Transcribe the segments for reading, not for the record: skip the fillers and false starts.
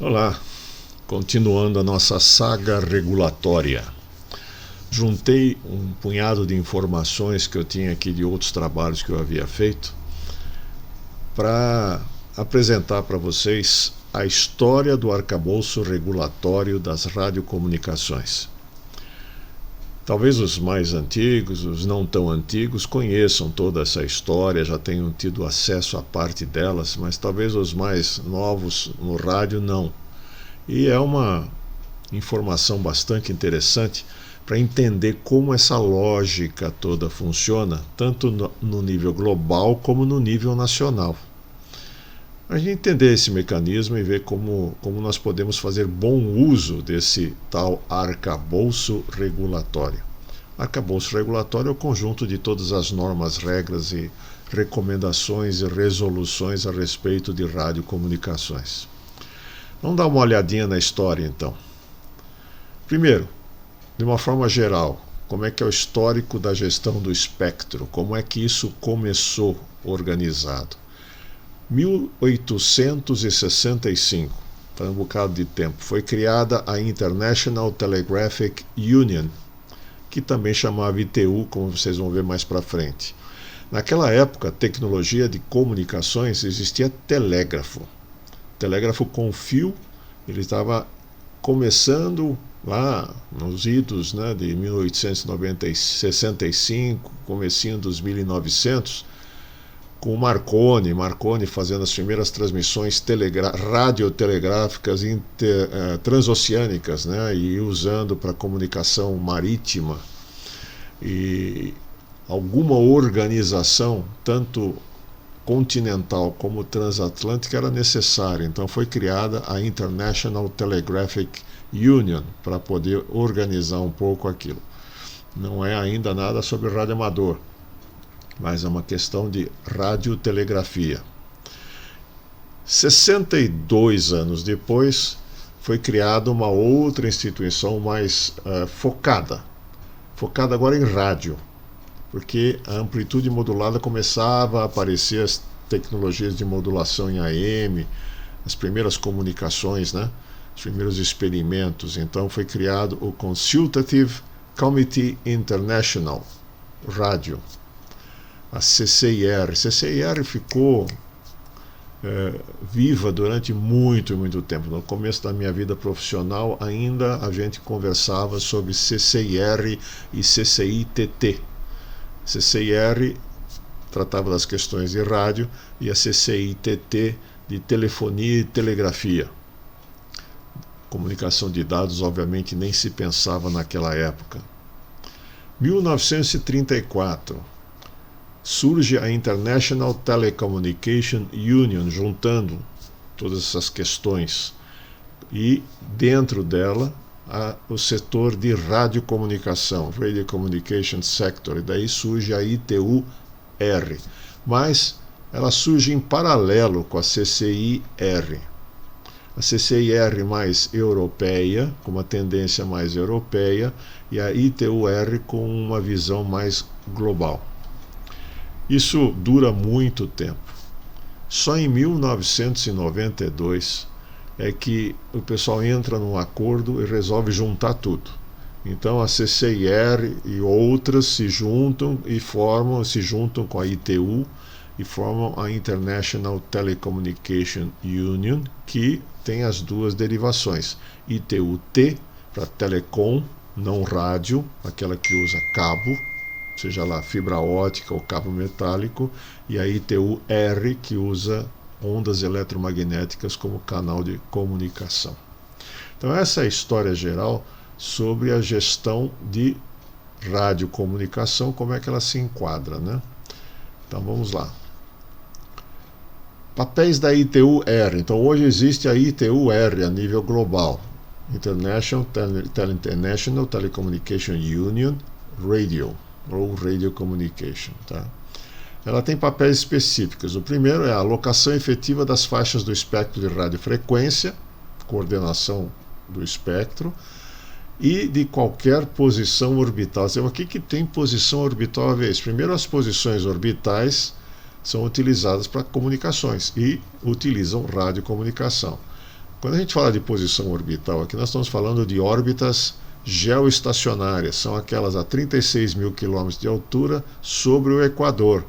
Olá, continuando a nossa saga regulatória. Juntei um punhado de informações que eu tinha aqui de outros trabalhos que eu havia feito para apresentar para vocês a história do arcabouço regulatório das radiocomunicações. Talvez os mais antigos, os não tão antigos, conheçam toda essa história, já tenham tido acesso a parte delas, mas talvez os mais novos no rádio não. E é uma informação bastante interessante para entender como essa lógica toda funciona, tanto no nível global como no nível nacional. A gente entender esse mecanismo e ver como nós podemos fazer bom uso desse tal arcabouço regulatório. Arcabouço regulatório é o conjunto de todas as normas, regras e recomendações e resoluções a respeito de radiocomunicações. Vamos dar uma olhadinha na história então. Primeiro, de uma forma geral, como é que é o histórico da gestão do espectro? Como é que isso começou organizado? 1865, faz um bocado de tempo, foi criada a International Telegraphic Union, que também chamava ITU, como vocês vão ver mais para frente. Naquela época, a tecnologia de comunicações existia telégrafo. Telégrafo com fio, ele estava começando lá nos idos de 1865, comecinho dos 1900, com Marconi fazendo as primeiras transmissões radiotelegráficas transoceânicas, e usando para comunicação marítima. E alguma organização, tanto continental como transatlântica, era necessária. Então foi criada a International Telegraphic Union para poder organizar um pouco aquilo. Não é ainda nada sobre rádio amador, mas é uma questão de radiotelegrafia. 62 anos depois, foi criada uma outra instituição mais focada agora em rádio, porque a amplitude modulada começava a aparecer, as tecnologias de modulação em AM, as primeiras comunicações, os primeiros experimentos. Então foi criado o Consultative Committee International Radio, a CCIR. CCIR ficou viva durante muito tempo. No começo da minha vida profissional, ainda a gente conversava sobre CCIR e CCITT. CCIR tratava das questões de rádio e a CCITT de telefonia e telegrafia. Comunicação de dados, obviamente, nem se pensava naquela época. 1934, surge a International Telecommunication Union, juntando todas essas questões. E dentro dela, o setor de radiocomunicação, Radio Communication Sector, e daí surge a ITU-R. Mas ela surge em paralelo com a CCIR. A CCIR mais europeia, com uma tendência mais europeia, e a ITU-R com uma visão mais global. Isso dura muito tempo. Só em 1992 é que o pessoal entra num acordo e resolve juntar tudo. Então a CCIR e outras se juntam com a ITU e formam a International Telecommunication Union, que tem as duas derivações. ITU-T para telecom, não rádio, aquela que usa cabo, seja lá fibra ótica ou cabo metálico, e a ITU-R, que usa ondas eletromagnéticas como canal de comunicação. Então essa é a história geral sobre a gestão de radiocomunicação, como é que ela se enquadra, Então vamos lá. Papéis da ITU-R. Então hoje existe a ITU-R a nível global, International Telecommunication Union Radio, ou Radio Communication, Ela tem papéis específicos. O primeiro é a alocação efetiva das faixas do espectro de radiofrequência, coordenação do espectro, e de qualquer posição orbital. O que tem posição orbital a ver? Primeiro, as posições orbitais são utilizadas para comunicações e utilizam radiocomunicação. Quando a gente fala de posição orbital aqui, nós estamos falando de órbitas geoestacionárias, são aquelas a 36 mil quilômetros de altura sobre o Equador,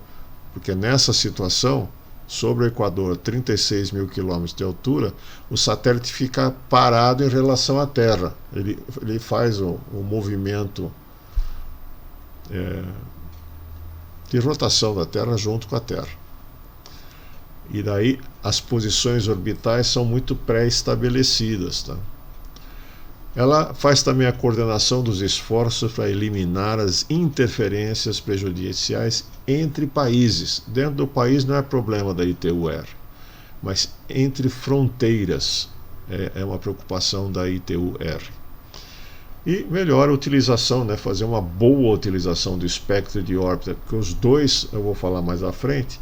porque nessa situação, sobre o Equador, 36 mil quilômetros de altura, o satélite fica parado em relação à Terra. Ele faz o movimento de rotação da Terra junto com a Terra. E daí as posições orbitais são muito pré-estabelecidas, tá? Ela faz também a coordenação dos esforços para eliminar as interferências prejudiciais entre países. Dentro do país não é problema da ITU-R, mas entre fronteiras é uma preocupação da ITU-R. E melhor a utilização, né, fazer uma boa utilização do espectro de órbita, porque os dois, eu vou falar mais à frente,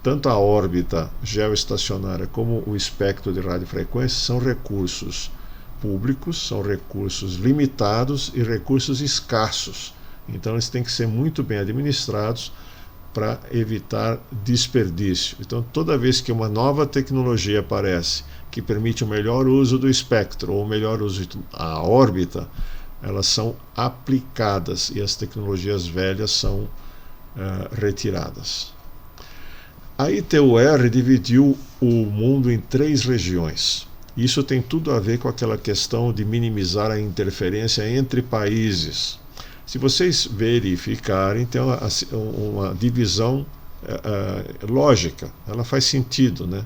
tanto a órbita geoestacionária como o espectro de radiofrequência são recursos públicos, são recursos limitados e recursos escassos. Então eles têm que ser muito bem administrados para evitar desperdício. Então toda vez que uma nova tecnologia aparece que permite o melhor uso do espectro ou o melhor uso da órbita, elas são aplicadas e as tecnologias velhas são retiradas. A ITU-R dividiu o mundo em 3 regiões. Isso tem tudo a ver com aquela questão de minimizar a interferência entre países. Se vocês verificarem, tem uma divisão lógica, ela faz sentido, né?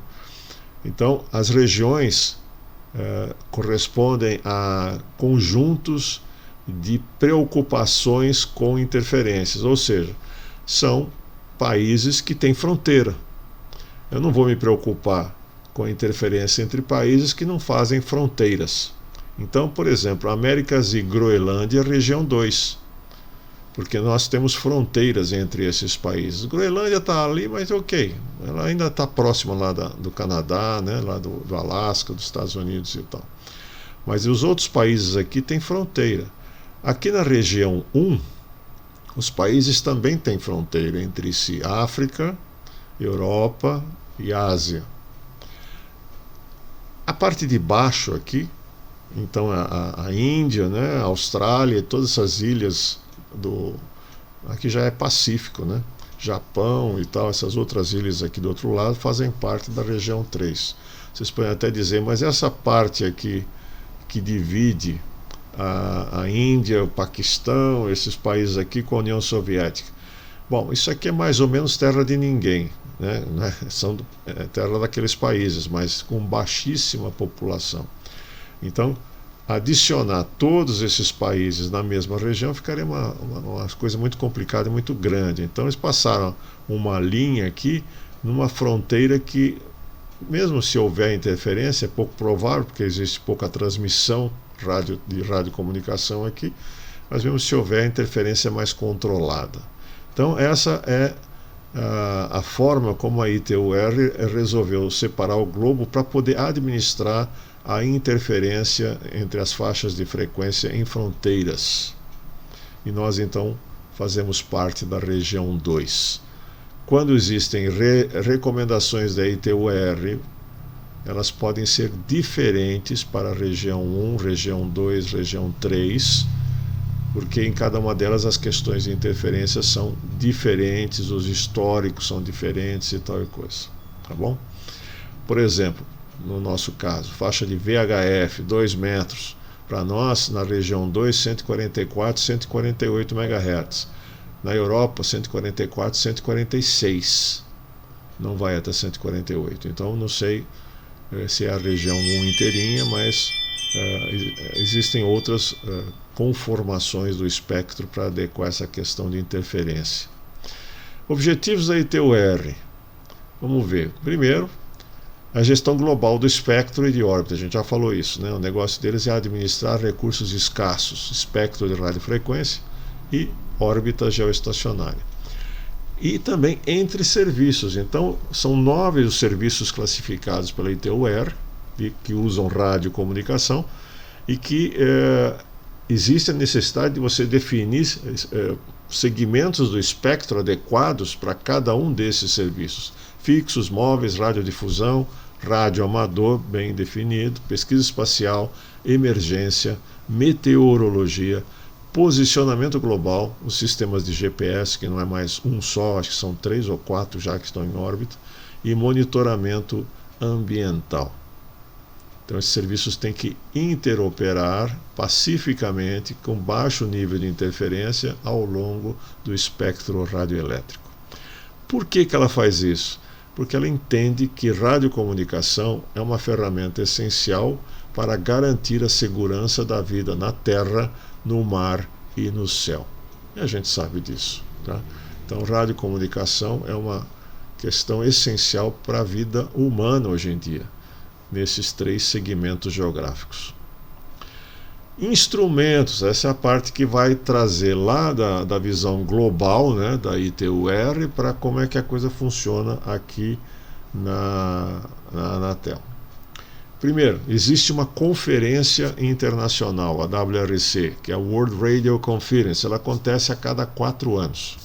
Então, as regiões correspondem a conjuntos de preocupações com interferências, ou seja, são países que têm fronteira. Eu não vou me preocupar com a interferência entre países que não fazem fronteiras. Então, por exemplo, Américas e Groenlândia, região 2, porque nós temos fronteiras entre esses países. Groenlândia está ali, mas ok, ela ainda está próxima lá do Canadá, né, lá do Alasca, dos Estados Unidos e tal. Mas os outros países aqui têm fronteira. Aqui na região 1, os países também têm fronteira entre si, África, Europa e Ásia. A parte de baixo aqui, então a Índia, né, a Austrália, todas essas ilhas aqui já é Pacífico, né? Japão e tal, essas outras ilhas aqui do outro lado fazem parte da região 3. Vocês podem até dizer, mas essa parte aqui que divide a Índia, o Paquistão, esses países aqui com a União Soviética. Bom, isso aqui é mais ou menos terra de ninguém, né? São terra daqueles países, mas com baixíssima população. Então, adicionar todos esses países na mesma região ficaria uma coisa muito complicada e muito grande. Então, eles passaram uma linha aqui numa fronteira que, mesmo se houver interferência, é pouco provável, porque existe pouca transmissão de radiocomunicação aqui, mas mesmo se houver interferência mais controlada. Então essa é a forma como a ITU-R resolveu separar o globo para poder administrar a interferência entre as faixas de frequência em fronteiras. E nós então fazemos parte da região 2. Quando existem recomendações da ITU-R, elas podem ser diferentes para a região 1, região 2, região 3, porque em cada uma delas as questões de interferência são diferentes, os históricos são diferentes e tal e coisa. Tá bom? Por exemplo, no nosso caso, faixa de VHF, 2 metros, para nós, na região 2, 144, 148 MHz. Na Europa, 144, 146. Não vai até 148. Então, não sei se é a região 1 inteirinha, mas existem outras conformações do espectro para adequar essa questão de interferência. Objetivos da ITU-R. Vamos ver. Primeiro, a gestão global do espectro e de órbita. A gente já falou isso, né? O negócio deles é administrar recursos escassos, espectro de radiofrequência e órbita geoestacionária. E também entre serviços. Então, são 9 os serviços classificados pela ITU-R, que usam radiocomunicação, e que existe a necessidade de você definir segmentos do espectro adequados para cada um desses serviços. Fixos, móveis, radiodifusão, rádio amador, bem definido, pesquisa espacial, emergência, meteorologia, posicionamento global, os sistemas de GPS, que não é mais um só, acho que são 3 ou 4 já que estão em órbita, e monitoramento ambiental. Então esses serviços têm que interoperar pacificamente, com baixo nível de interferência, ao longo do espectro radioelétrico. Por que ela faz isso? Porque ela entende que radiocomunicação é uma ferramenta essencial para garantir a segurança da vida na Terra, no mar e no céu. E a gente sabe disso, tá? Então radiocomunicação é uma questão essencial para a vida humana hoje em dia, nesses 3 segmentos geográficos. Instrumentos, essa é a parte que vai trazer lá da visão global, né, da ITUR, para como é que a coisa funciona aqui na tela. Primeiro, existe uma conferência internacional, a WRC, que é a World Radio Conference. Ela acontece a cada 4 anos.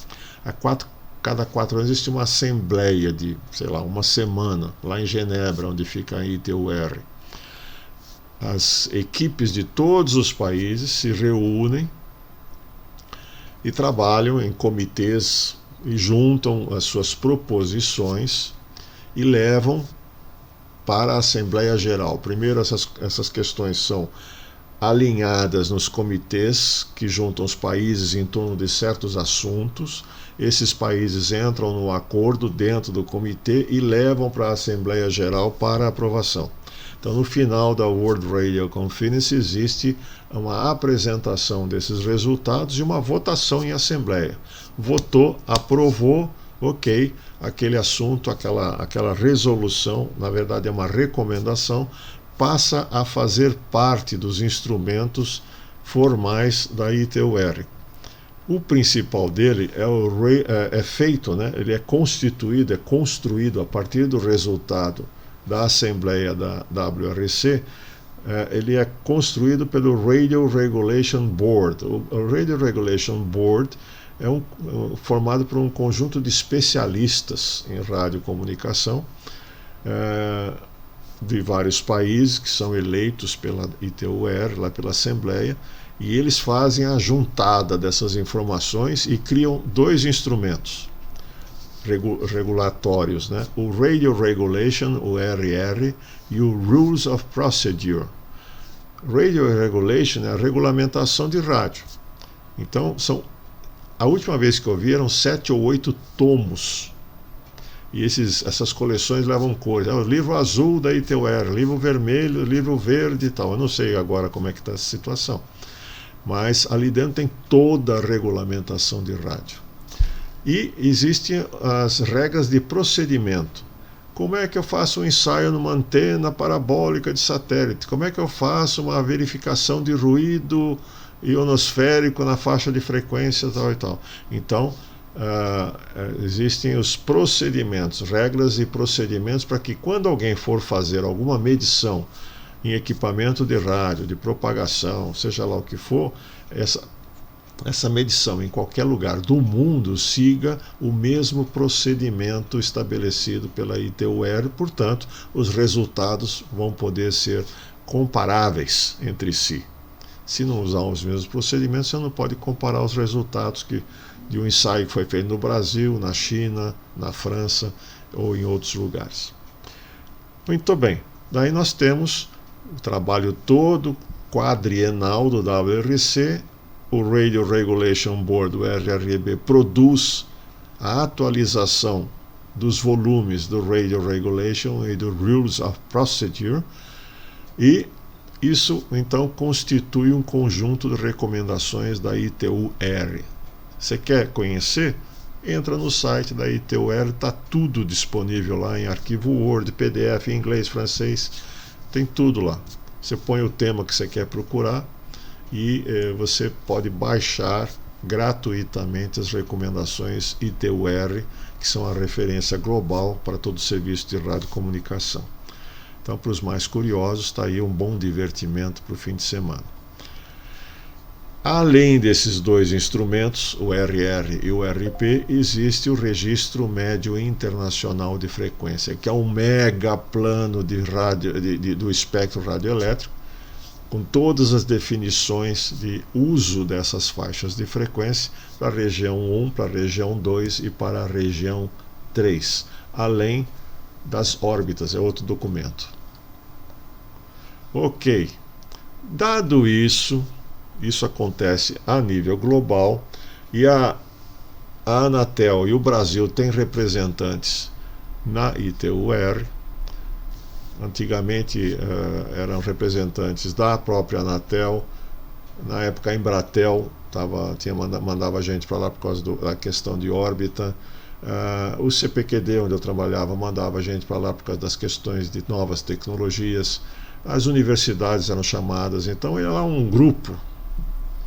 Cada 4 anos existe uma assembleia de, sei lá, uma semana, lá em Genebra, onde fica a ITUR. As equipes de todos os países se reúnem e trabalham em comitês e juntam as suas proposições e levam para a Assembleia Geral. Primeiro, essas questões são alinhadas nos comitês que juntam os países em torno de certos assuntos. Esses países entram no acordo dentro do comitê e levam para a Assembleia Geral para aprovação. Então, no final da World Radio Conference existe uma apresentação desses resultados e uma votação em assembleia. Votou, aprovou, ok, aquele assunto, aquela resolução, na verdade é uma recomendação, passa a fazer parte dos instrumentos formais da ITUR. O principal dele é feito, né? Ele é constituído, é construído a partir do resultado da Assembleia da WRC. Ele é construído pelo Radio Regulation Board. O Radio Regulation Board é formado por um conjunto de especialistas em radiocomunicação de vários países que são eleitos pela ITUR, lá pela Assembleia, e eles fazem a juntada dessas informações e criam 2 instrumentos regulatórios, né? O Radio Regulation, o RR, e o Rules of Procedure. Radio Regulation é a regulamentação de rádio. Então, a última vez que eu vi eram 7 ou 8 tomos. E essas coleções levam cores. O livro azul da ITUR, livro vermelho, livro verde e tal. Eu não sei agora como é que está essa situação. Mas ali dentro tem toda a regulamentação de rádio. E existem as regras de procedimento. Como é que eu faço um ensaio numa antena parabólica de satélite? Como é que eu faço uma verificação de ruído ionosférico na faixa de frequência tal e tal? Então, existem os procedimentos, regras e procedimentos para que quando alguém for fazer alguma medição em equipamento de rádio, de propagação, seja lá o que for, essa medição em qualquer lugar do mundo siga o mesmo procedimento estabelecido pela ITUR, portanto, os resultados vão poder ser comparáveis entre si. Se não usar os mesmos procedimentos, você não pode comparar os resultados de um ensaio que foi feito no Brasil, na China, na França ou em outros lugares. Muito bem, daí nós temos o trabalho todo quadrienal do WRC. O Radio Regulation Board, o RRB, produz a atualização dos volumes do Radio Regulation e do Rules of Procedure, e isso então constitui um conjunto de recomendações da ITUR. Você quer conhecer? Entra no site da ITUR, está tudo disponível lá em arquivo Word, PDF, em inglês, francês, tem tudo lá. Você põe o tema que você quer procurar e você pode baixar gratuitamente as recomendações ITUR, que são a referência global para todo o serviço de radiocomunicação. Então, para os mais curiosos, está aí um bom divertimento para o fim de semana. Além desses dois instrumentos, o RR e o RP, existe o Registro Médio Internacional de Frequência, que é um mega plano de do espectro radioelétrico, com todas as definições de uso dessas faixas de frequência para a região 1, para a região 2 e para a região 3, além das órbitas, é outro documento. Ok, dado isso acontece a nível global e a Anatel e o Brasil têm representantes na ITU-R. Antigamente eram representantes da própria Anatel, na época a Embratel mandava gente para lá por causa da questão de órbita. O CPQD, onde eu trabalhava, mandava gente para lá por causa das questões de novas tecnologias. As universidades eram chamadas, então era um grupo,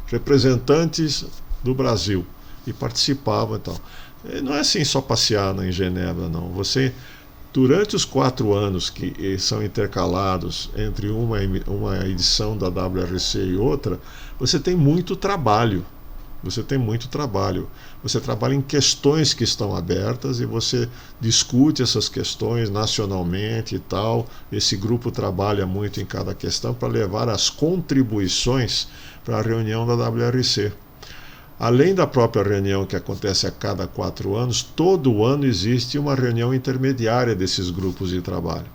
representantes do Brasil, e participavam. Então, não é assim só passear em Genebra, não. Você, durante os 4 anos que são intercalados entre uma edição da WRC e outra, você tem muito trabalho. Você trabalha em questões que estão abertas e você discute essas questões nacionalmente e tal. Esse grupo trabalha muito em cada questão para levar as contribuições para a reunião da WRC. Além da própria reunião que acontece a cada 4 anos, todo ano existe uma reunião intermediária desses grupos de trabalho.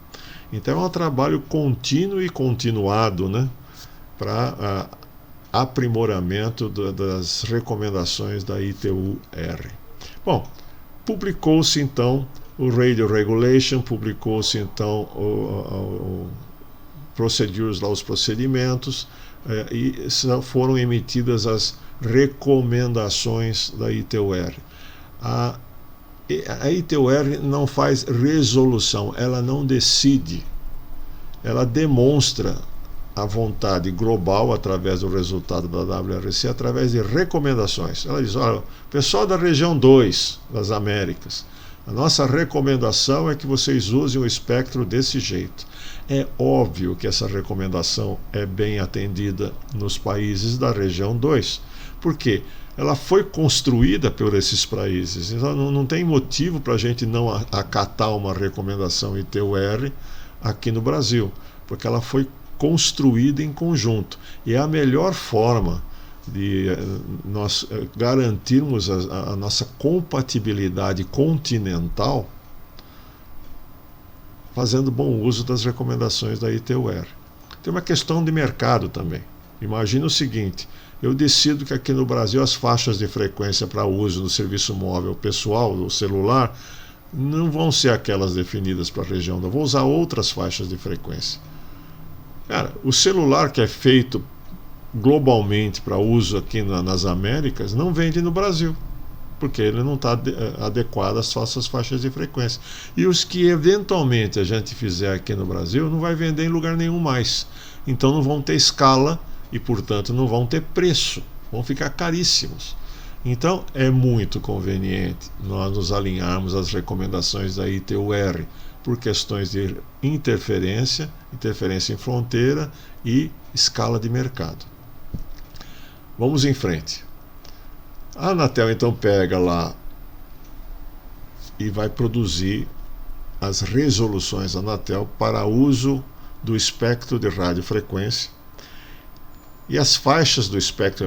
Então é um trabalho contínuo e continuado, né, para aprimoramento das recomendações da ITU-R. Bom, publicou-se então o Radio Regulation, publicou-se então o procedures, lá os procedimentos, e foram emitidas as recomendações da ITU-R. A ITU-R não faz resolução, ela não decide, ela demonstra a vontade global através do resultado da WRC, através de recomendações. Ela diz: olha, pessoal da região 2 das Américas, a nossa recomendação é que vocês usem o espectro desse jeito. É óbvio que essa recomendação é bem atendida nos países da região 2, porque ela foi construída por esses países. Então não tem motivo para a gente não acatar uma recomendação ITU-R aqui no Brasil, porque ela foi construída em conjunto. E é a melhor forma de nós garantirmos a nossa compatibilidade continental fazendo bom uso das recomendações da ITU-R. Tem uma questão de mercado também. Imagina o seguinte: eu decido que aqui no Brasil as faixas de frequência para uso no serviço móvel pessoal, do celular, não vão ser aquelas definidas para a região, eu vou usar outras faixas de frequência. Cara, o celular que é feito globalmente para uso aqui nas Américas não vende no Brasil, porque ele não está adequado às nossas faixas de frequência. E os que eventualmente a gente fizer aqui no Brasil não vai vender em lugar nenhum mais. Então não vão ter escala e, portanto, não vão ter preço. Vão ficar caríssimos. Então é muito conveniente nós nos alinharmos às recomendações da ITU-R por questões de interferência em fronteira e escala de mercado. Vamos em frente. A Anatel então pega lá e vai produzir as resoluções da Anatel para uso do espectro de radiofrequência. E as faixas do espectro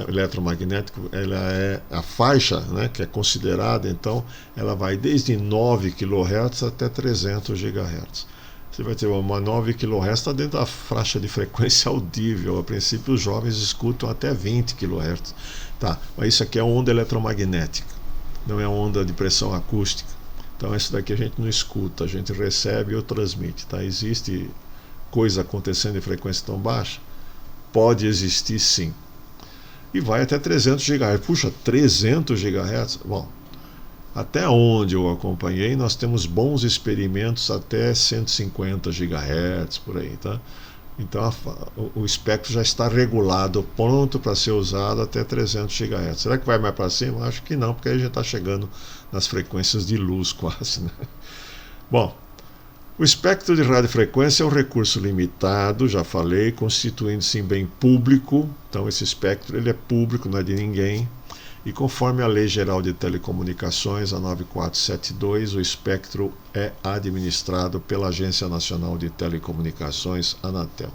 eletromagnético, ela é a faixa, né, que é considerada, então, ela vai desde 9 kHz até 300 GHz. Você vai ter uma 9 kHz, está dentro da faixa de frequência audível. A princípio, os jovens escutam até 20 kHz. Tá, mas isso aqui é onda eletromagnética, não é onda de pressão acústica. Então, isso daqui a gente não escuta, a gente recebe ou transmite. Tá? Existe coisa acontecendo em frequência tão baixa? Pode existir, sim. E vai até 300 GHz. Puxa, 300 GHz? Bom, até onde eu acompanhei, nós temos bons experimentos até 150 GHz, por aí, tá? Então o espectro já está regulado, pronto para ser usado até 300 GHz. Será que vai mais para cima? Acho que não, porque aí já está chegando nas frequências de luz quase, né? Bom, O espectro de radiofrequência é um recurso limitado, já falei, constituindo-se em bem público. Então esse espectro ele é público, não é de ninguém. E conforme a Lei Geral de Telecomunicações, a 9472, o espectro é administrado pela Agência Nacional de Telecomunicações, Anatel.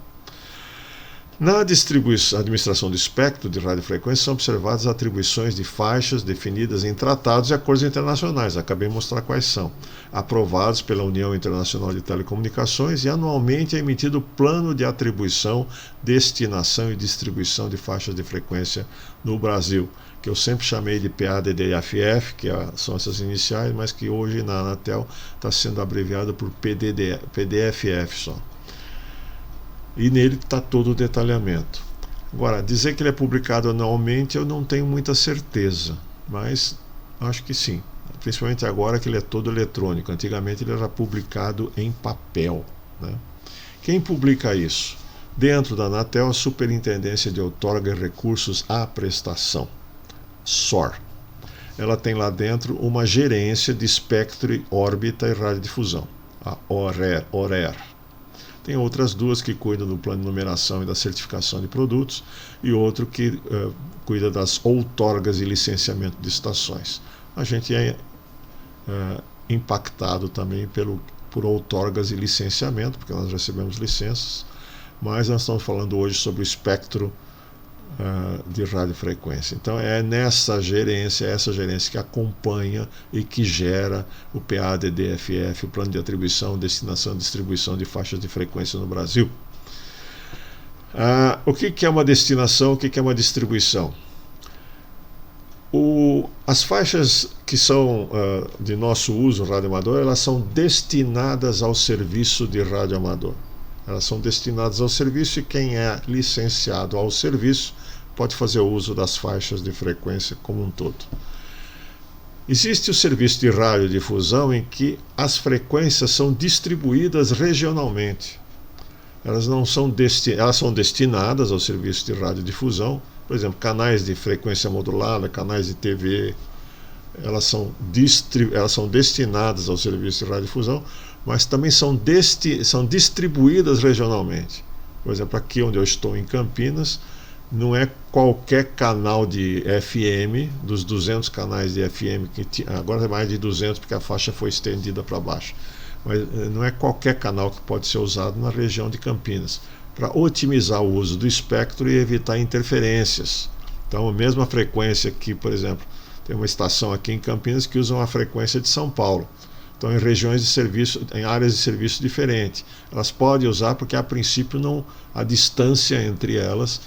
Na administração do espectro de radiofrequência são observadas atribuições de faixas definidas em tratados e acordos internacionais, acabei de mostrar quais são, aprovados pela União Internacional de Telecomunicações, e anualmente é emitido plano de atribuição, destinação e distribuição de faixas de frequência no Brasil, que eu sempre chamei de PADD-FF, que são essas iniciais, mas que hoje na Anatel está sendo abreviado por PDFF só. E nele está todo o detalhamento. Agora, dizer que ele é publicado anualmente eu não tenho muita certeza, mas acho que sim, principalmente agora que ele é todo eletrônico. Antigamente ele era publicado em papel, né? Quem publica isso? Dentro da Anatel, a Superintendência de Outorga e Recursos à Prestação, SOR. Ela tem lá dentro uma gerência de espectro, órbita e radiodifusão, a ORER. Tem outras duas que cuidam do plano de numeração e da certificação de produtos, e outro que cuida das outorgas e licenciamento de estações. A gente é impactado também por outorgas e licenciamento, porque nós recebemos licenças, mas nós estamos falando hoje sobre o espectro de radiofrequência. Então é essa gerência que acompanha e que gera o PADD-FF, o Plano de Atribuição, Destinação e Distribuição de Faixas de Frequência no Brasil. O que é uma destinação, o que é uma distribuição? As faixas que são de nosso uso radioamador, elas são destinadas ao serviço de radioamador. Elas são destinadas ao serviço, e quem é licenciado ao serviço pode fazer uso das faixas de frequência como um todo. Existe o serviço de radiodifusão em que as frequências são distribuídas regionalmente. Elas são destinadas ao serviço de radiodifusão, por exemplo, canais de frequência modulada, canais de TV, elas são destinadas ao serviço de radiodifusão, mas também são distribuídas regionalmente. Por exemplo, aqui onde eu estou, em Campinas, não é qualquer canal de FM, dos 200 canais de FM, agora é mais de 200 porque a faixa foi estendida para baixo, mas não é qualquer canal que pode ser usado na região de Campinas, para otimizar o uso do espectro e evitar interferências. Então, a mesma frequência que, por exemplo, tem uma estação aqui em Campinas que usa uma frequência de São Paulo. Então, em regiões de serviço, em áreas de serviço diferentes, elas podem usar porque a princípio a distância entre elas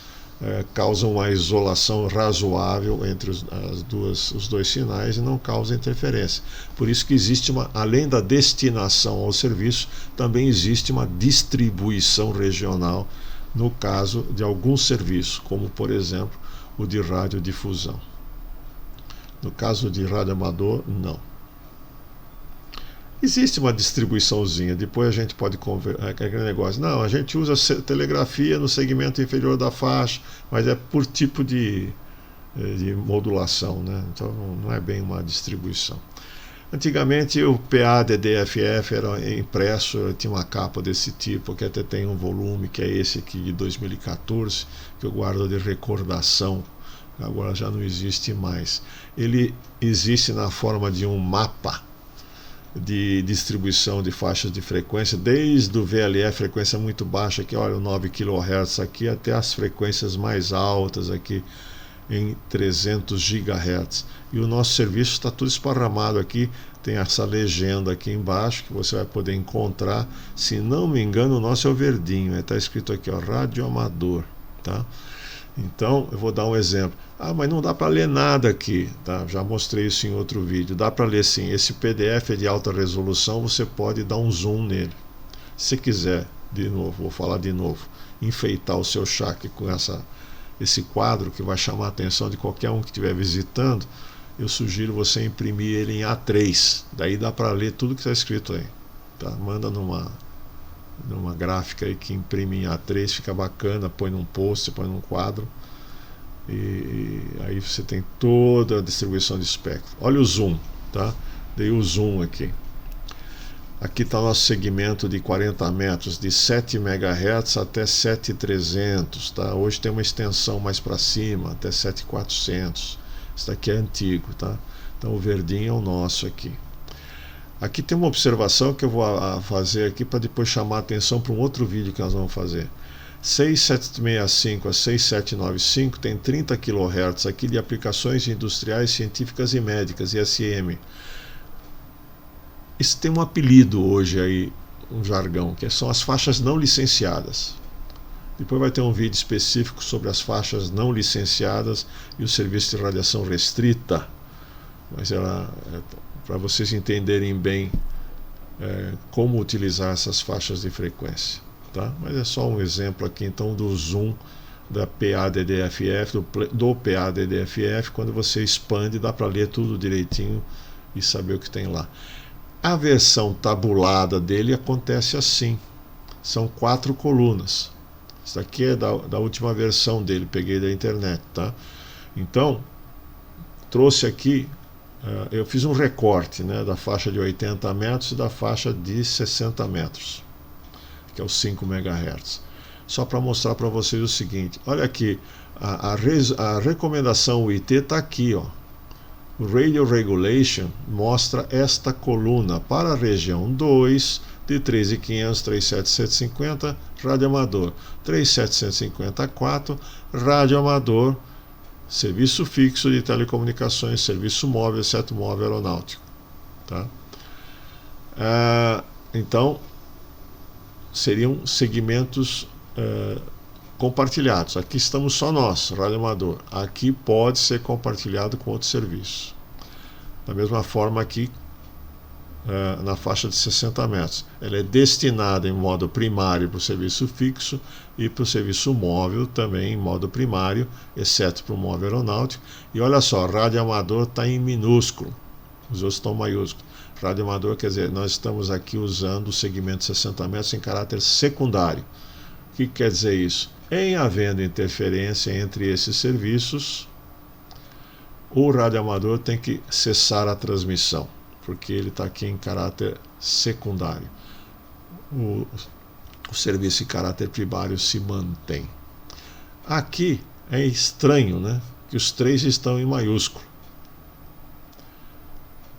causa uma isolação razoável entre os dois sinais e não causa interferência. Por isso que existe além da destinação ao serviço, também existe uma distribuição regional no caso de alguns serviços, como por exemplo o de radiodifusão. No caso de radioamador, não. Existe uma distribuiçãozinha, depois a gente pode conversar, aquele negócio, não, a gente usa telegrafia no segmento inferior da faixa, mas é por tipo de modulação, né? Então não é bem uma distribuição. Antigamente o PADD-FF era impresso, tinha uma capa desse tipo, que até tem um volume, que é esse aqui de 2014, que eu guardo de recordação, agora já não existe mais. Ele existe na forma de um mapa de distribuição de faixas de frequência, desde o VLE, frequência muito baixa, aqui olha o 9 kHz aqui, até as frequências mais altas aqui em 300 GHz. E o nosso serviço está tudo esparramado aqui, tem essa legenda aqui embaixo que você vai poder encontrar. Se não me engano, o nosso é o verdinho, está escrito aqui, ó, radioamador, tá? Então, eu vou dar um exemplo. Mas não dá para ler nada aqui, tá? Já mostrei isso em outro vídeo. Dá para ler sim. Esse PDF é de alta resolução, você pode dar um zoom nele. Se quiser, de novo, vou falar de novo, enfeitar o seu chakra com esse quadro que vai chamar a atenção de qualquer um que estiver visitando, eu sugiro você imprimir ele em A3. Daí dá para ler tudo que está escrito aí, tá? Manda numa gráfica aí que imprime em A3, fica bacana, põe num post, põe num quadro, e aí você tem toda a distribuição de espectro. Olha o zoom, tá? Dei o zoom aqui. Aqui está o nosso segmento de 40 metros, de 7 MHz até 7.300, tá? Hoje tem uma extensão mais para cima, até 7.400. Isso daqui é antigo, tá? Então o verdinho é o nosso aqui. Aqui tem uma observação que eu vou fazer aqui para depois chamar a atenção para um outro vídeo que nós vamos fazer. 6765 a 6795 tem 30 kHz aqui de aplicações industriais, científicas e médicas, ISM. Isso tem um apelido hoje aí, um jargão, que são as faixas não licenciadas. Depois vai ter um vídeo específico sobre as faixas não licenciadas e o serviço de radiação restrita. Mas para vocês entenderem bem como utilizar essas faixas de frequência. Tá? Mas é só um exemplo aqui então do zoom da PA-DDFF, do PA-DDFF. Quando você expande, dá para ler tudo direitinho e saber o que tem lá. A versão tabulada dele acontece assim, são 4 colunas. Isso aqui é da última versão dele, peguei da internet, tá? Então, trouxe aqui, eu fiz um recorte, né, da faixa de 80 metros e da faixa de 60 metros, que é os 5 MHz. Só para mostrar para vocês o seguinte, olha aqui, a recomendação UIT está aqui, ó. O Radio Regulation mostra esta coluna para a região 2, de 3.500, 3.750, rádio amador, 3.754, rádio amador, serviço fixo de telecomunicações, serviço móvel, exceto móvel aeronáutico. Tá? Então, seriam segmentos compartilhados. Aqui estamos só nós, rádio amador. Aqui pode ser compartilhado com outros serviços. Da mesma forma aqui, na faixa de 60 metros. Ela é destinada em modo primário para o serviço fixo e para o serviço móvel também em modo primário, exceto para o móvel aeronáutico. E olha só, rádio amador está em minúsculo, os outros estão maiúsculos. Rádio amador quer dizer, nós estamos aqui usando o segmento de 60 metros em caráter secundário. O que quer dizer isso? Em havendo interferência entre esses serviços, o radioamador tem que cessar a transmissão, porque ele está aqui em caráter secundário. O serviço em caráter primário se mantém. Aqui é estranho, né, que os 3 estão em maiúsculo.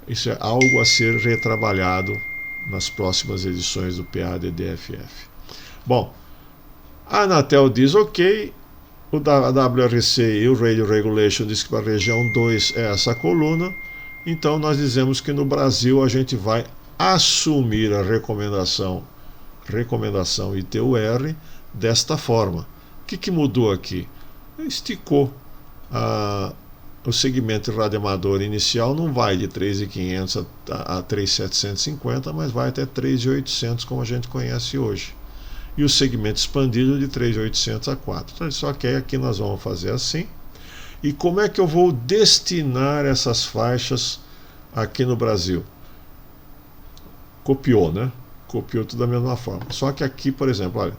Isso é algo a ser retrabalhado nas próximas edições do PA-DDFF. Bom, a Anatel diz ok, o WRC e o Radio Regulation diz que para a região 2 é essa coluna, então nós dizemos que no Brasil a gente vai assumir a recomendação ITUR desta forma. O que mudou aqui? Esticou o segmento de radioamador inicial, não vai de 3.500 a 3.750, mas vai até 3.800 como a gente conhece hoje. E o segmento expandido de 3.800 a 4. Então, só que aqui nós vamos fazer assim. E como é que eu vou destinar essas faixas aqui no Brasil? Copiou, né? Copiou tudo da mesma forma. Só que aqui, por exemplo, olha,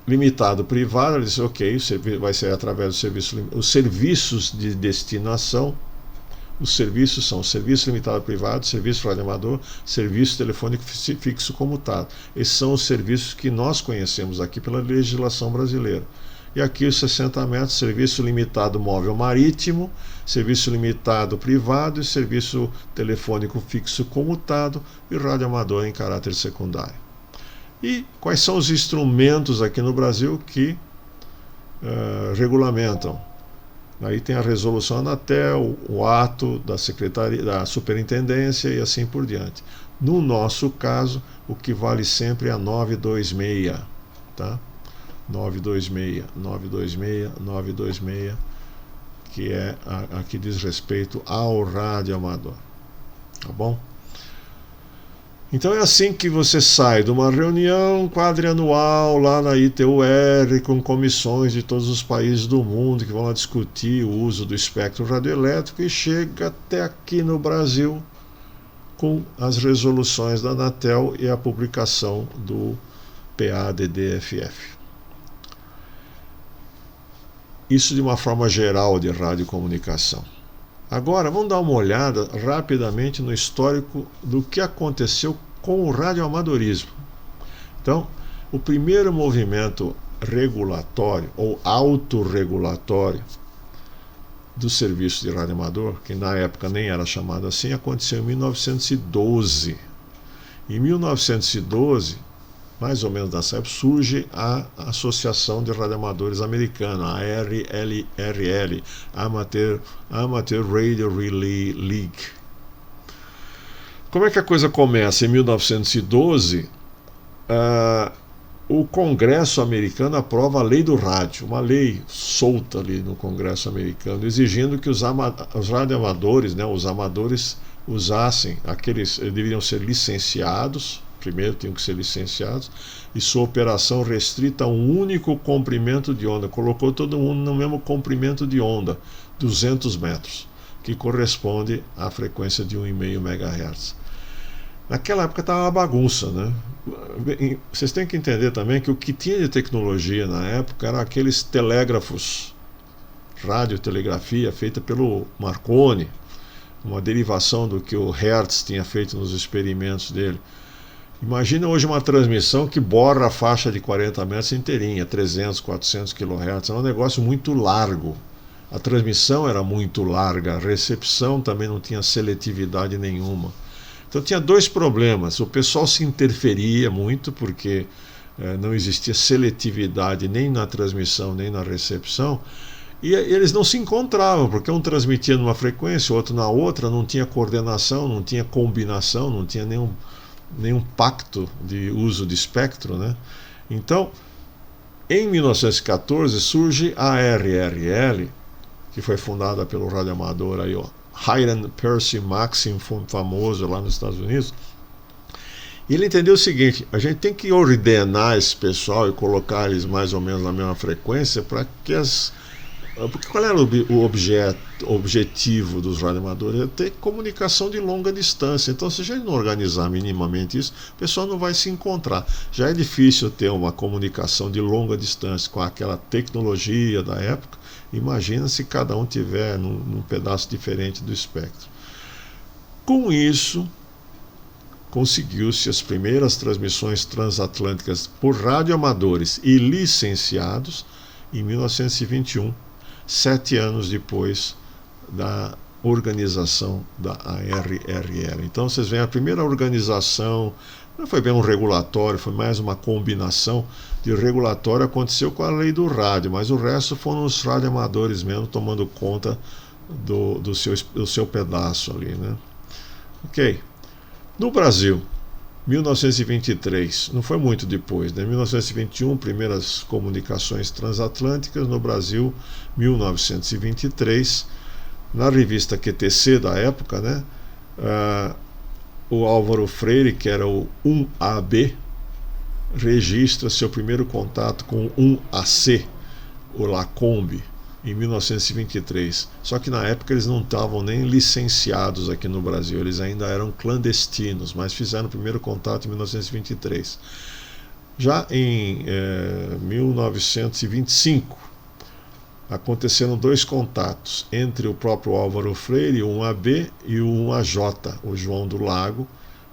limitado privado, ele disse, ok, vai ser através do serviço, os serviços de destinação. Os serviços são serviço limitado privado, serviço radioamador, serviço telefônico fixo comutado. Esses são os serviços que nós conhecemos aqui pela legislação brasileira. E aqui os 60 metros, serviço limitado móvel marítimo, serviço limitado privado e serviço telefônico fixo comutado e radioamador em caráter secundário. E quais são os instrumentos aqui no Brasil que regulamentam? Aí tem a resolução Anatel, o ato da secretaria, da superintendência e assim por diante. No nosso caso, o que vale sempre é a 926, tá? 926, que é a que diz respeito ao radioamador. Tá bom? Então é assim que você sai de uma reunião quadrianual lá na ITUR com comissões de todos os países do mundo que vão lá discutir o uso do espectro radioelétrico e chega até aqui no Brasil com as resoluções da Anatel e a publicação do PA-DDFF. Isso de uma forma geral de radiocomunicação. Agora, vamos dar uma olhada rapidamente no histórico do que aconteceu com o radioamadorismo. Então, o primeiro movimento regulatório ou autorregulatório do serviço de radioamador, que na época nem era chamado assim, aconteceu em 1912. Em 1912, mais ou menos nessa época, surge a Associação de Radioamadores Americana, a ARRL, Amateur Radio Relay League. Como é que a coisa começa? Em 1912, o Congresso americano aprova a lei do rádio, uma lei solta ali no Congresso americano, exigindo que os radioamadores, né, os amadores, usassem eles deveriam ser licenciados, primeiro tinham que ser licenciados, e sua operação restrita a um único comprimento de onda. Colocou todo mundo no mesmo comprimento de onda, 200 metros, que corresponde à frequência de 1,5 MHz. Naquela época estava uma bagunça, né? Vocês têm que entender também que o que tinha de tecnologia na época eram aqueles telégrafos, radiotelegrafia feita pelo Marconi, uma derivação do que o Hertz tinha feito nos experimentos dele. Imagina hoje uma transmissão que borra a faixa de 40 metros inteirinha, 300, 400 kHz, é um negócio muito largo. A transmissão era muito larga, a recepção também não tinha seletividade nenhuma. Então tinha dois problemas: o pessoal se interferia muito porque não existia seletividade nem na transmissão nem na recepção, e eles não se encontravam, porque um transmitia numa frequência, o outro na outra, não tinha coordenação, não tinha combinação, não tinha nenhum pacto de uso de espectro, né? Então, em 1914 surge a ARRL, que foi fundada pelo radioamador aí, ó, Hiram Percy Maxim, famoso lá nos Estados Unidos. E ele entendeu o seguinte: a gente tem que ordenar esse pessoal e colocar eles mais ou menos na mesma frequência para que porque qual era o objetivo dos radioamadores? É ter comunicação de longa distância. Então, se a gente não organizar minimamente isso, o pessoal não vai se encontrar. Já é difícil ter uma comunicação de longa distância com aquela tecnologia da época. Imagina se cada um tiver num pedaço diferente do espectro. Com isso, conseguiu-se as primeiras transmissões transatlânticas por radioamadores e licenciados em 1921. 7 anos depois da organização da ARRL. Então vocês veem, a primeira organização não foi bem um regulatório, foi mais uma combinação de regulatório, aconteceu com a lei do rádio, mas o resto foram os radioamadores mesmo tomando conta do seu pedaço ali, né? Ok. No Brasil, 1923, não foi muito depois, né? 1921, primeiras comunicações transatlânticas. No Brasil, 1923, na revista QTC da época, né? O Álvaro Freire, que era o 1AB, registra seu primeiro contato com o 1AC, o Lacombe, em 1923. Só que na época eles não estavam nem licenciados aqui no Brasil, eles ainda eram clandestinos, mas fizeram o primeiro contato em 1923. Já em 1925, aconteceram 2 contatos entre o próprio Álvaro Freire, o 1AB, e o 1AJ, o João do Lago.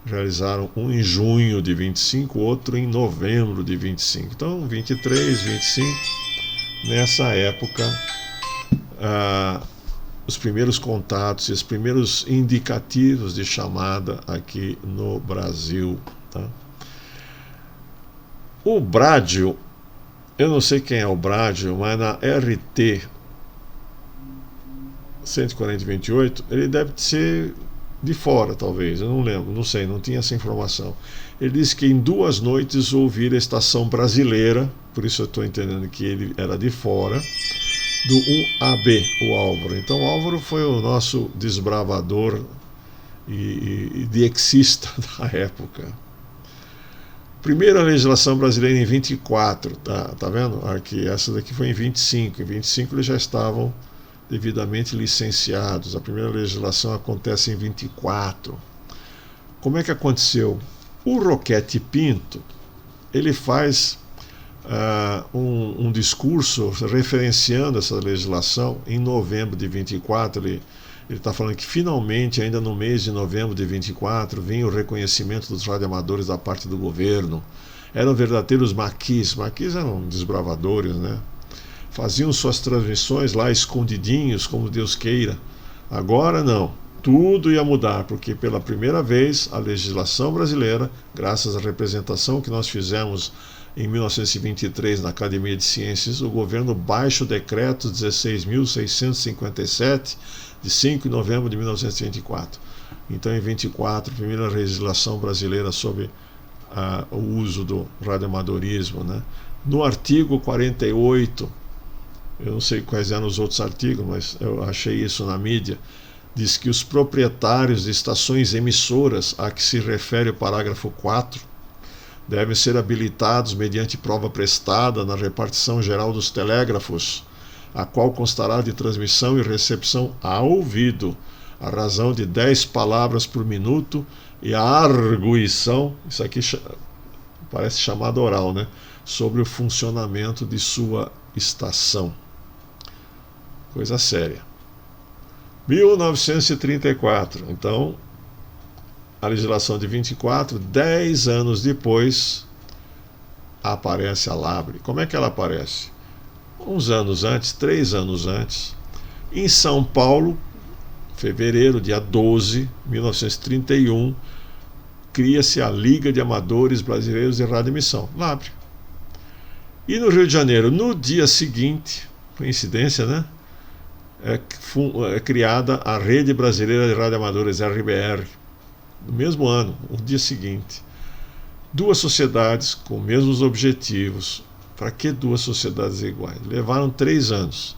Realizaram um em junho de 25, outro em novembro de 25. Então, 23, 25, nessa época, os primeiros contatos e os primeiros indicativos de chamada aqui no Brasil, tá? O Brádio, eu não sei quem é o Brádio, mas na RT 14028 ele deve ser de fora, talvez, eu não lembro, não sei, não tinha essa informação. Ele disse que em 2 noites ouvir a estação brasileira, por isso eu estou entendendo que ele era de fora, do 1AB, o Álvaro. Então o Álvaro foi o nosso desbravador e diexista da época. Primeira legislação brasileira em 24, tá vendo? Aqui, essa daqui foi em 25. Em 25 eles já estavam devidamente licenciados. A primeira legislação acontece em 24. Como é que aconteceu? O Roquete Pinto, ele faz um discurso referenciando essa legislação. Em novembro de 24, Ele está falando que finalmente, ainda no mês de novembro de 24, vinha o reconhecimento dos radioamadores da parte do governo. Eram verdadeiros maquis. Maquis eram desbravadores, né? Faziam suas transmissões lá escondidinhos, como Deus queira. Agora não. Tudo ia mudar, porque pela primeira vez a legislação brasileira, graças à representação que nós fizemos em 1923 na Academia de Ciências, o governo baixa o decreto 16.657, de 5 de novembro de 1924. Então, em 24, a primeira legislação brasileira sobre o uso do radioamadorismo, né? No artigo 48, eu não sei quais eram os outros artigos, mas eu achei isso na mídia, diz que os proprietários de estações emissoras a que se refere o parágrafo 4 devem ser habilitados mediante prova prestada na repartição geral dos telégrafos, a qual constará de transmissão e recepção a ouvido, a razão de 10 palavras por minuto, e a arguição, isso aqui parece chamada oral, né, sobre o funcionamento de sua estação. Coisa séria. 1934, então, a legislação de 24, 10 anos depois, aparece a Labre. Como é que ela aparece? Uns anos antes, 3 anos antes, em São Paulo, fevereiro, dia 12 de 1931, cria-se a Liga de Amadores Brasileiros de Radioemissão, Labre. E no Rio de Janeiro, no dia seguinte, coincidência, né? É criada a Rede Brasileira de Radioamadores, RBR, no mesmo ano, no dia seguinte. 2 sociedades com os mesmos objetivos. Para que 2 sociedades iguais? Levaram 3 anos,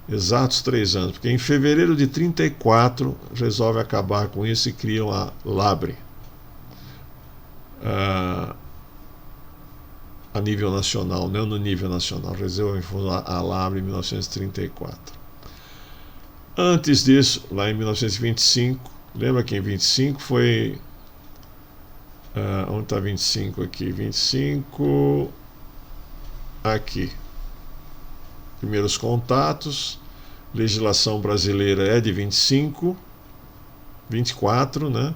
exatos 3 anos, porque em fevereiro de 34 resolve acabar com isso e criam a Labre, a nível nacional, não no nível nacional, resolvem fundar a Labre em 1934. Antes disso, lá em 1925, lembra que em 25 foi... onde está 25 aqui? 25... aqui. Primeiros contatos, legislação brasileira é de 24, né?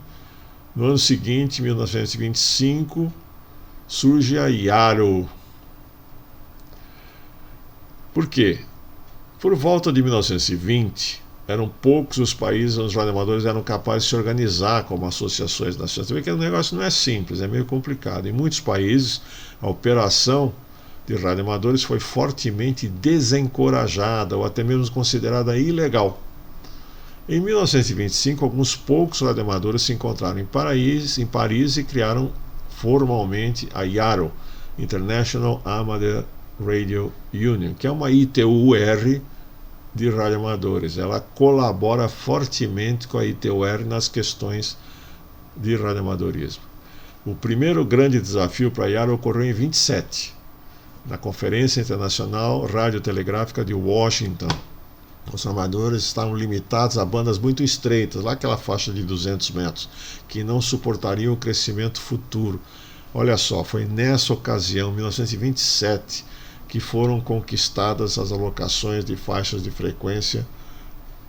No ano seguinte, 1925, surge a IARO. Por quê? Por volta de 1920, eram poucos os países onde os radioamadores eram capazes de se organizar como associações nacionais. Você vê que o negócio não é simples, é meio complicado. Em muitos países, a operação de radioamadores foi fortemente desencorajada ou até mesmo considerada ilegal. Em 1925, alguns poucos radioamadores se encontraram em Paris e criaram formalmente a IARO, International Amateur Radio Union, que é uma ITUR de radioamadores. Ela colabora fortemente com a ITUR nas questões de radioamadorismo. O primeiro grande desafio para a IARO ocorreu em 27, na Conferência Internacional Radiotelegráfica de Washington. Os amadores estavam limitados a bandas muito estreitas, lá aquela faixa de 200 metros, que não suportariam o crescimento futuro. Olha só, foi nessa ocasião, 1927, que foram conquistadas as alocações de faixas de frequência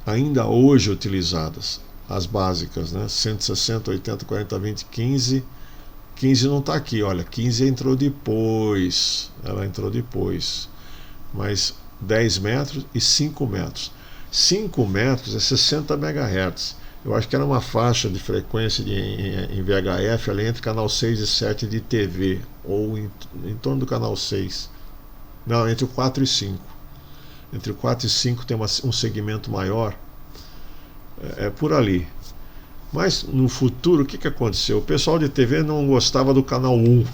ainda hoje utilizadas, as básicas, né? 160, 80, 40, 20, 15. 15 não está aqui, olha, 15 entrou depois, ela entrou depois, mas 10 metros e 5 metros. 5 metros é 60 MHz. Eu acho que era uma faixa de frequência em VHF ali entre canal 6 e 7 de TV, ou em torno do canal 6. Não, entre o 4 e 5. Entre o 4 e 5 tem um segmento maior. É por ali. Mas no futuro, o que aconteceu? O pessoal de TV não gostava do canal 1,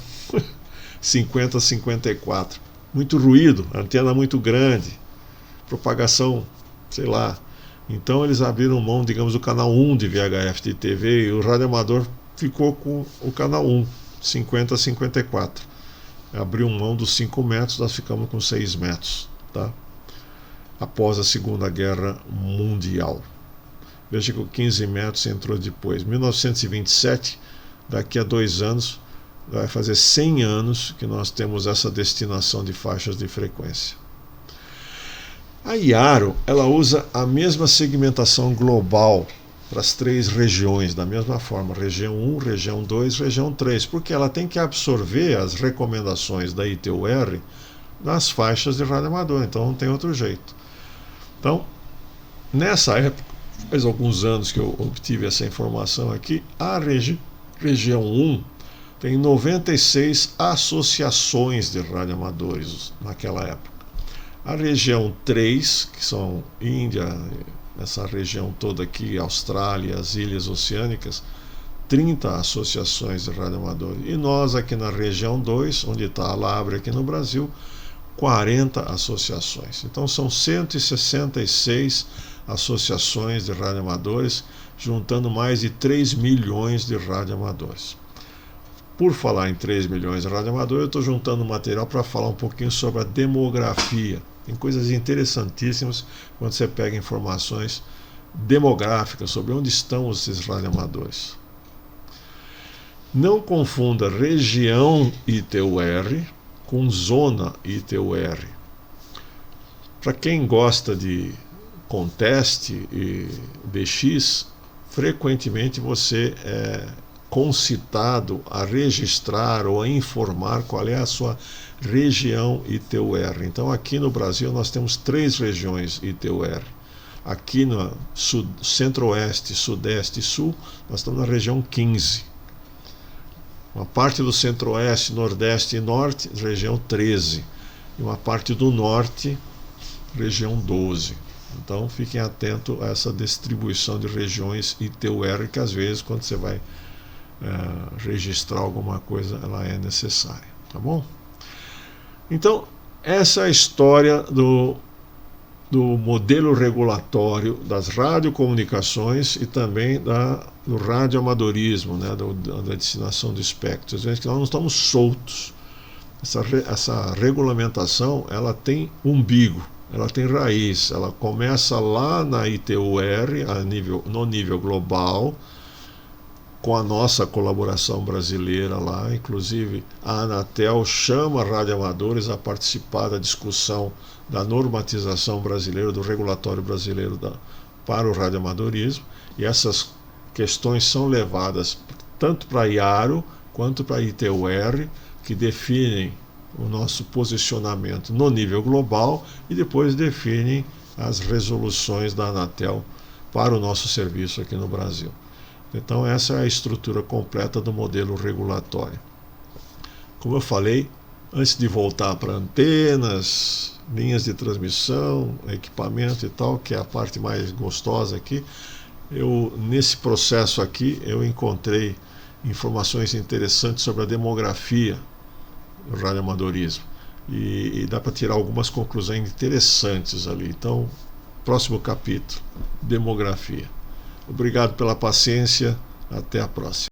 50-54. Muito ruído, antena muito grande, propagação, sei lá. Então eles abriram mão, digamos, do canal 1 de VHF de TV e o radioamador ficou com o canal 1, 50-54. Abriu mão dos 5 metros, nós ficamos com 6 metros, tá? Após a Segunda Guerra Mundial. Veja que o 15 metros entrou depois. 1927, daqui a 2 anos, vai fazer 100 anos que nós temos essa destinação de faixas de frequência. A Iaro, ela usa a mesma segmentação global para as 3 regiões, da mesma forma, região 1, região 2, região 3, porque ela tem que absorver as recomendações da ITUR nas faixas de rádio amador, então não tem outro jeito. Então, nessa época, faz alguns anos que eu obtive essa informação aqui, a região 1 tem 96 associações de radioamadores naquela época. A região 3, que são Índia, essa região toda aqui, Austrália, as ilhas oceânicas, 30 associações de radioamadores. E nós aqui na região 2, onde está a Labre aqui no Brasil, 40 associações. Então são 166 associações de radioamadores, juntando mais de 3 milhões de radioamadores. Por falar em 3 milhões de radioamadores, eu estou juntando material para falar um pouquinho sobre a demografia. Tem coisas interessantíssimas quando você pega informações demográficas sobre onde estão esses radioamadores. Não confunda região ITUR com zona ITUR. Para quem gosta de conteste e DX, frequentemente você é concitado a registrar ou a informar qual é a sua região ITUR. Então aqui no Brasil nós temos 3 regiões ITUR. Aqui no centro-oeste, sudeste e sul, nós estamos na região 15. Uma parte do centro-oeste, nordeste e norte, região 13. E uma parte do norte, região 12. Então fiquem atentos a essa distribuição de regiões ITUR, que às vezes quando você vai registrar alguma coisa, ela é necessária, tá bom? Então, essa é a história do modelo regulatório das radiocomunicações e também do radioamadorismo, né, da destinação de espectros. Veja que nós não estamos soltos. Essa regulamentação, ela tem umbigo, ela tem raiz, ela começa lá na ITUR, no nível global, com a nossa colaboração brasileira lá, inclusive a Anatel chama radioamadores a participar da discussão da normatização brasileira, do regulatório brasileiro para o radioamadorismo, e essas questões são levadas tanto para a IARO quanto para a ITUR, que definem o nosso posicionamento no nível global e depois definem as resoluções da Anatel para o nosso serviço aqui no Brasil. Então essa é a estrutura completa do modelo regulatório. Como eu falei, antes de voltar para antenas, linhas de transmissão, equipamento e tal, que é a parte mais gostosa aqui, nesse processo aqui eu encontrei informações interessantes sobre a demografia do radioamadorismo. E dá para tirar algumas conclusões interessantes ali. Então, próximo capítulo, demografia. Obrigado pela paciência, até a próxima.